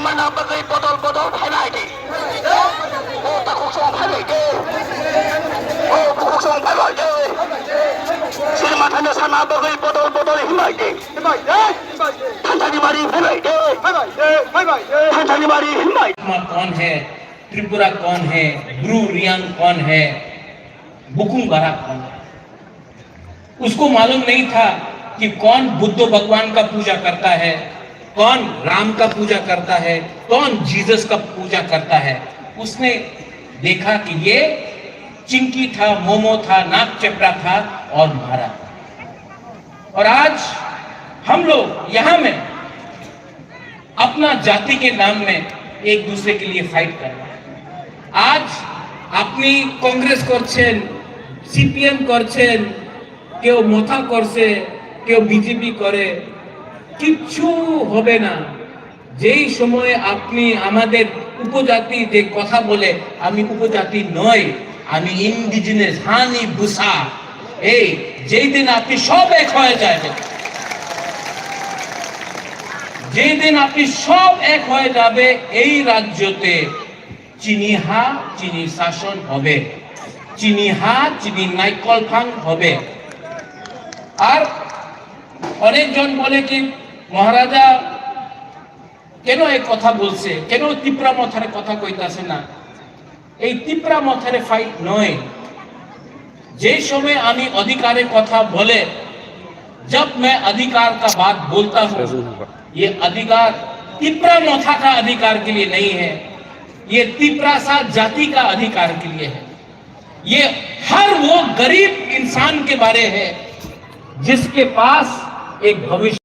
mana bagai botol-botol helai di. Oh tak kosong helai di. Oh kosong helai di. Sini matanya sana bagai botol-botol helai di. Tanjani mari helai di. Tanjani mari helai. कौन है, त्रिपुरा कौन है, ब्रू रियांग कौन है, बुकुंग बारा कौन है। उसको मालूम नहीं था कि कौन बुद्ध भगवान का पूजा करता है, कौन राम का पूजा करता है, कौन जीसस का पूजा करता है। उसने देखा कि ये चिंकी था, मोमो था, नाक चपड़ा था और मारा। और आज हम लोग यहाँ में अपना जाति के नाम में एक दूसरे के लिए फाइट कर रहे हैं। आज अपनी कांग्रेस करছেন, সিপিএম করছেন, কেউ মোথা করছে, কেউ বিজেপি করে, কিচ্ছু হবে না। যেই সময়ে আপনি আমাদের উপজাতি যে কথা বলে, আমি উপজাতি নই, আমি ইন্ডিজিনাস হানি বুসা, এই যেই দিন আপনি সব এক হয়ে যাবেন, যেই দিন আপনি সব এক হয়ে যাবে, এই রাজ্যতে চিনিহা চিনি শাসন হবে, চিনিহা চিনি নাইকল ফাং হবে। আর অনেকজন বলে কি মহারাজা কেন এই কথা বলছে, কেন তিপ্রা মথারে কথা কইতাছে না। এই তিপ্রা মথারে ফাইট নয়। যে সময় আমি অধিকারের কথা বলে, जब मैं अधिकार का बात बोलता हूँ, ये अधिकार तिप्रा मोथा का अधिकार के लिए नहीं है, ये तिप्रा सा जाति का अधिकार के लिए है। ये हर वो गरीब इंसान के बारे है जिसके पास एक भविष्य